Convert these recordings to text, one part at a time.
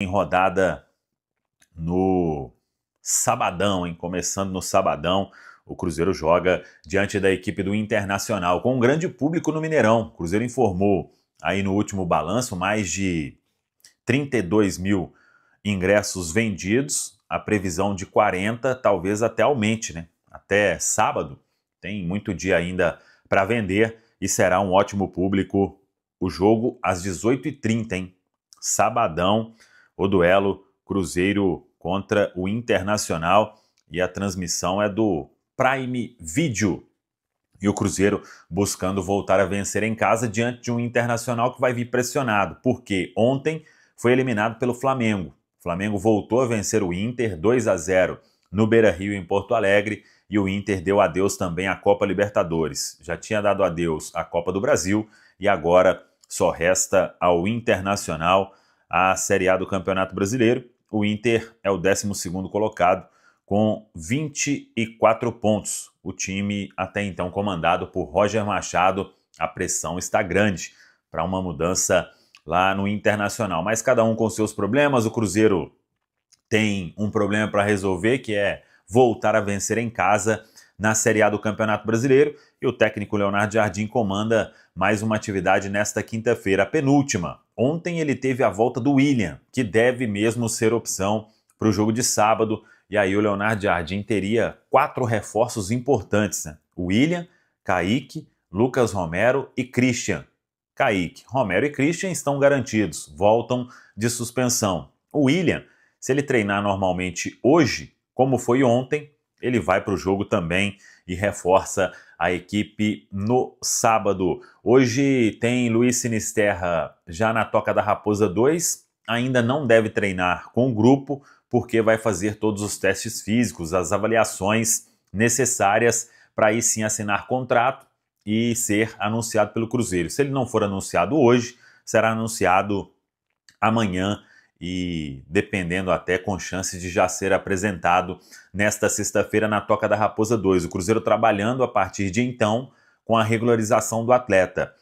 Em rodada no sabadão, hein? Começando no sabadão, o Cruzeiro joga diante da equipe do Internacional, com um grande público no Mineirão. O Cruzeiro informou aí no último balanço mais de 32 mil ingressos vendidos, a previsão de 40, talvez até aumente, né? Até sábado, tem muito dia ainda para vender e será um ótimo público. O jogo às 18h30, hein? Sabadão, o duelo Cruzeiro contra o Internacional, e a transmissão é do Prime Video. E o Cruzeiro buscando voltar a vencer em casa diante de um Internacional que vai vir pressionado, porque ontem foi eliminado pelo Flamengo. O Flamengo voltou a vencer o Inter 2-0 no Beira-Rio, em Porto Alegre, e o Inter deu adeus também à Copa Libertadores. Já tinha dado adeus à Copa do Brasil e agora só resta ao Internacional a Série A do Campeonato Brasileiro. O Inter é o 12º colocado com 24 pontos. O time até então comandado por Roger Machado, a pressão está grande para uma mudança lá no Internacional. Mas cada um com seus problemas. O Cruzeiro tem um problema para resolver, que é voltar a vencer em casa na Série A do Campeonato Brasileiro, e o técnico Leonardo Jardim comanda mais uma atividade nesta quinta-feira, a penúltima. Ontem ele teve a volta do William, que deve mesmo ser opção para o jogo de sábado, e aí o Leonardo Jardim teria 4 reforços importantes, né? William, Kaique, Lucas Romero e Christian. Kaique, Romero e Christian estão garantidos, voltam de suspensão. O William, se ele treinar normalmente hoje, como foi ontem, ele vai para o jogo também e reforça a equipe no sábado. Hoje tem Luiz Sinisterra já na Toca da Raposa 2, ainda não deve treinar com o grupo, porque vai fazer todos os testes físicos, as avaliações necessárias para aí sim assinar contrato e ser anunciado pelo Cruzeiro. Se ele não for anunciado hoje, será anunciado amanhã, e dependendo até com chance de já ser apresentado nesta sexta-feira na Toca da Raposa 2. O Cruzeiro trabalhando a partir de então com a regularização do atleta.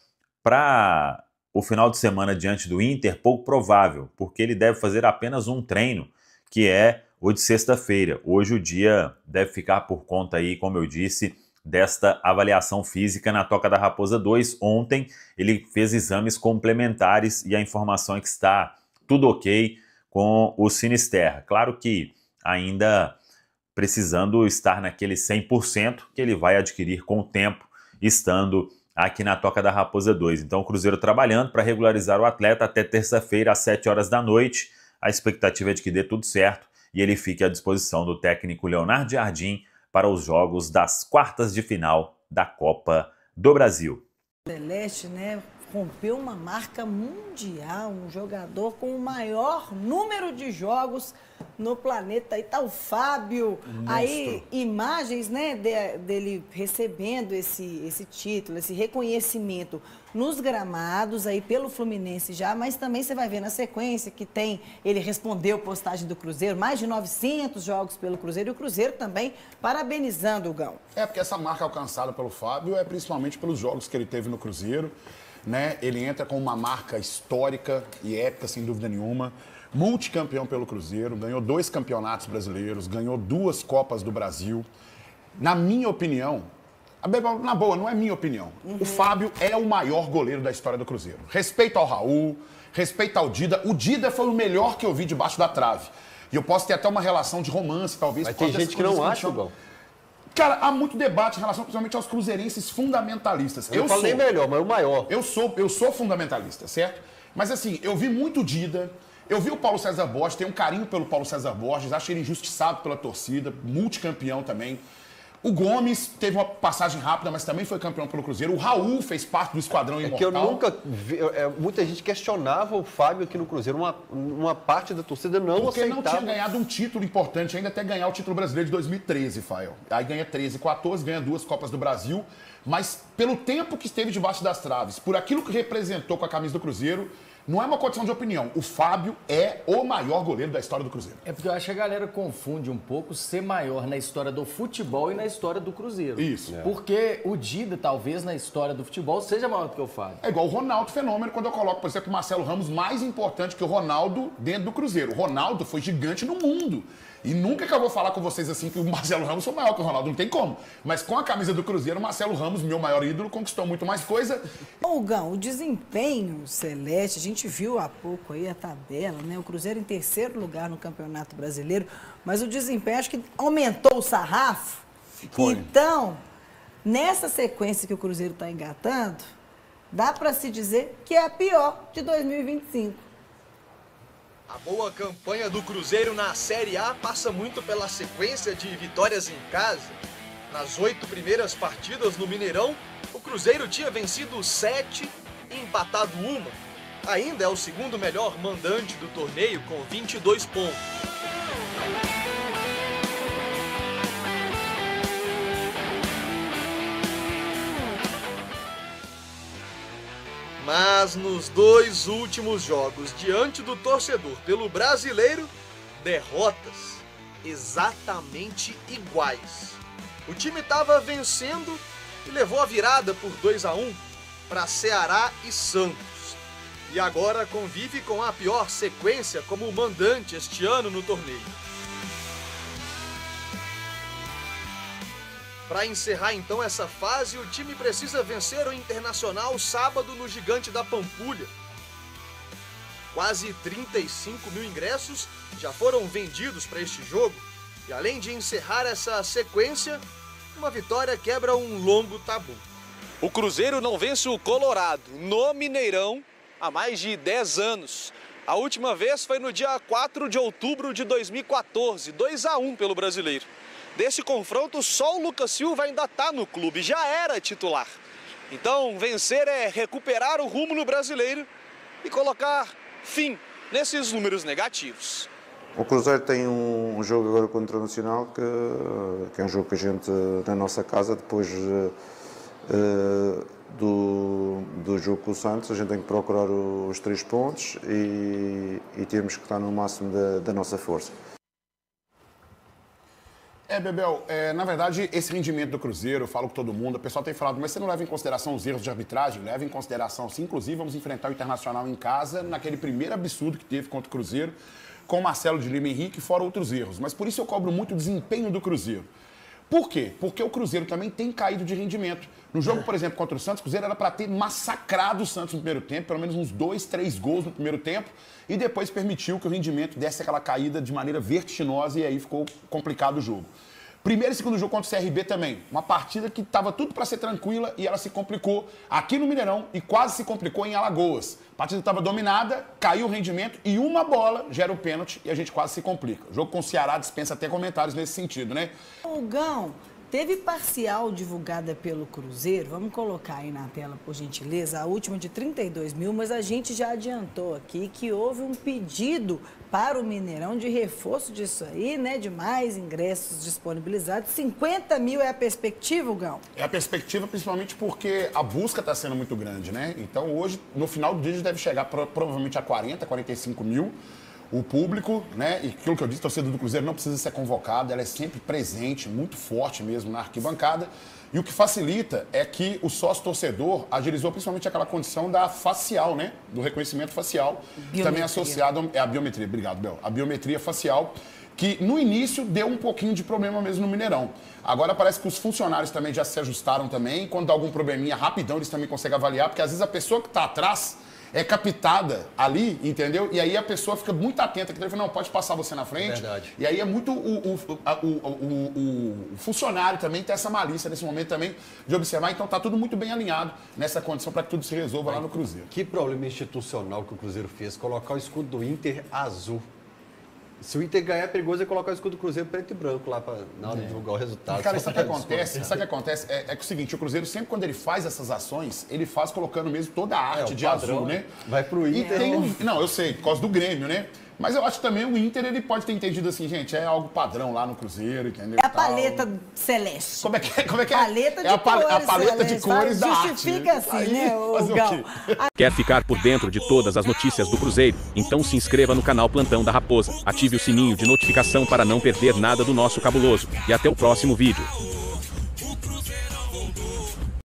Para o final de semana diante do Inter, pouco provável, porque ele deve fazer apenas um treino, que é o de sexta-feira. Hoje o dia deve ficar por conta aí, como eu disse, desta avaliação física na Toca da Raposa 2. Ontem ele fez exames complementares e a informação é que está tudo ok com o Sinisterra. Claro que ainda precisando estar naquele 100% que ele vai adquirir com o tempo, estando aqui na Toca da Raposa 2. Então o Cruzeiro trabalhando para regularizar o atleta até terça-feira às 7 horas da noite. A expectativa é de que dê tudo certo e ele fique à disposição do técnico Leonardo Jardim para os jogos das quartas de final da Copa do Brasil. Celeste, né, rompeu uma marca mundial, um jogador com o maior número de jogos no planeta. Aí tá o Fábio, aí imagens, né, dele recebendo esse título, esse reconhecimento nos gramados aí pelo Fluminense já, mas também você vai ver na sequência que tem, ele respondeu postagem do Cruzeiro, mais de 900 jogos pelo Cruzeiro, e o Cruzeiro também parabenizando o Gão. Porque essa marca alcançada pelo Fábio é principalmente pelos jogos que ele teve no Cruzeiro, né? Ele entra com uma marca histórica e épica, sem dúvida nenhuma. Multicampeão pelo Cruzeiro, ganhou 2 campeonatos brasileiros, ganhou 2 Copas do Brasil. Na minha opinião, na boa, não é minha opinião, o Fábio é o maior goleiro da história do Cruzeiro. Respeito ao Raul, respeito ao Dida. O Dida foi o melhor que eu vi debaixo da trave. E eu posso ter até uma relação de romance, talvez. Mas tem gente que não acha, Gão. Cara, há muito debate em relação principalmente aos cruzeirenses fundamentalistas. Eu não falo nem melhor, mas o maior. Eu sou fundamentalista, certo? Mas assim, eu vi muito Dida, eu vi o Paulo César Borges, tenho um carinho pelo Paulo César Borges, acho ele injustiçado pela torcida, multicampeão também. O Gomes teve uma passagem rápida, mas também foi campeão pelo Cruzeiro. O Raul fez parte do Esquadrão Imortal. Que eu nunca vi, muita gente questionava o Fábio aqui no Cruzeiro, uma parte da torcida não porque aceitava. Porque não tinha ganhado um título importante ainda até ganhar o título brasileiro de 2013, Fael. Aí ganha 13, 14, ganha 2 Copas do Brasil, mas pelo tempo que esteve debaixo das traves, por aquilo que representou com a camisa do Cruzeiro, Não é uma condição de opinião. O Fábio é o maior goleiro da história do Cruzeiro. É porque eu acho que a galera confunde um pouco ser maior na história do futebol e na história do Cruzeiro. Isso. Porque o Dida, talvez, na história do futebol, seja maior do que o Fábio. É igual o Ronaldo Fenômeno, quando eu coloco, por exemplo, o Marcelo Ramos mais importante que o Ronaldo dentro do Cruzeiro. O Ronaldo foi gigante no mundo. E nunca que eu vou falar com vocês assim que o Marcelo Ramos foi maior que o Ronaldo, não tem como. Mas com a camisa do Cruzeiro, o Marcelo Ramos, meu maior ídolo, conquistou muito mais coisa. Ô, Gão, o desempenho celeste, a gente viu há pouco aí a tabela, né? O Cruzeiro em terceiro lugar no Campeonato Brasileiro, mas o desempenho acho que aumentou o sarrafo. Foi. Então, nessa sequência que o Cruzeiro está engatando, dá para se dizer que é a pior de 2025. A boa campanha do Cruzeiro na Série A passa muito pela sequência de vitórias em casa. Nas 8 primeiras partidas no Mineirão, o Cruzeiro tinha vencido 7 e empatado 1. Ainda é o segundo melhor mandante do torneio, com 22 pontos. Mas nos 2 últimos jogos diante do torcedor pelo Brasileiro, derrotas exatamente iguais. O time estava vencendo e levou a virada por 2-1 para Ceará e Santos. E agora convive com a pior sequência como mandante este ano no torneio. Para encerrar então essa fase, o time precisa vencer o Internacional sábado no Gigante da Pampulha. Quase 35 mil ingressos já foram vendidos para este jogo. E além de encerrar essa sequência, uma vitória quebra um longo tabu. O Cruzeiro não vence o Colorado no Mineirão há mais de 10 anos. A última vez foi no dia 4 de outubro de 2014, 2-1 pelo Brasileiro. Desse confronto, só o Lucas Silva ainda está no clube, já era titular. Então, vencer é recuperar o rumo no Brasileiro e colocar fim nesses números negativos. O Cruzeiro tem um jogo agora contra o Nacional, que é um jogo que a gente, na nossa casa, depois do jogo com o Santos, a gente tem que procurar os 3 pontos e temos que estar no máximo da nossa força. Bebel, na verdade, esse rendimento do Cruzeiro, eu falo com todo mundo, o pessoal tem falado, mas você não leva em consideração os erros de arbitragem? Leva em consideração, sim. Inclusive, vamos enfrentar o Internacional em casa, naquele primeiro absurdo que teve contra o Cruzeiro, com o Marcelo de Lima Henrique, fora outros erros. Mas por isso eu cobro muito o desempenho do Cruzeiro. Por quê? Porque o Cruzeiro também tem caído de rendimento. No jogo, por exemplo, contra o Santos, o Cruzeiro era para ter massacrado o Santos no primeiro tempo, pelo menos uns 2, 3 gols no primeiro tempo, e depois permitiu que o rendimento desse aquela caída de maneira vertiginosa e aí ficou complicado o jogo. Primeiro e segundo jogo contra o CRB também. Uma partida que estava tudo para ser tranquila e ela se complicou aqui no Mineirão e quase se complicou em Alagoas. A partida estava dominada, caiu o rendimento e uma bola gera o pênalti e a gente quase se complica. O jogo com o Ceará dispensa até comentários nesse sentido, né? O Gão, teve parcial divulgada pelo Cruzeiro, vamos colocar aí na tela, por gentileza, a última de 32 mil, mas a gente já adiantou aqui que houve um pedido para o Mineirão de reforço disso aí, né, de mais ingressos disponibilizados. 50 mil é a perspectiva, Gão? É a perspectiva principalmente porque a busca está sendo muito grande, né? Então hoje, no final do dia, a gente deve chegar provavelmente a 40, 45 mil. O público, né, e aquilo que eu disse, a torcida do Cruzeiro não precisa ser convocada, ela é sempre presente, muito forte mesmo na arquibancada. E o que facilita é que o sócio-torcedor agilizou principalmente aquela condição da facial, né, do reconhecimento facial, que também é associado à biometria. Obrigado, Bel. A biometria facial, que no início deu um pouquinho de problema mesmo no Mineirão. Agora parece que os funcionários também já se ajustaram também. Quando dá algum probleminha, rapidão eles também conseguem avaliar, porque às vezes a pessoa que está atrás é captada ali, entendeu? E aí a pessoa fica muito atenta, que ele fala, não, pode passar você na frente. Verdade. E aí é muito o funcionário também ter essa malícia nesse momento também de observar. Então tá tudo muito bem alinhado nessa condição para que tudo se resolva lá no Cruzeiro. Que problema institucional que o Cruzeiro fez, colocar o escudo do Inter azul. Se o Inter ganhar, é perigoso é colocar o escudo do Cruzeiro preto e branco lá na hora de divulgar o resultado. Cara, sabe o que acontece? Sabe o que acontece? É que o seguinte, o Cruzeiro sempre quando ele faz essas ações, ele faz colocando mesmo toda a arte de padrão, azul, né? vai pro Inter. Não, eu sei, por causa do Grêmio, né? Mas eu acho que também o Inter, ele pode ter entendido assim, gente, é algo padrão lá no Cruzeiro, entendeu? É a paleta celeste. Como é que é? Paleta de é a cores, paleta de cores da arte. Justifica assim, Aí, né, o fazer Gal? quê? Quer ficar por dentro de todas as notícias do Cruzeiro? Então se inscreva no canal Plantão da Raposa, ative o sininho de notificação para não perder nada do nosso cabuloso. E até o próximo vídeo.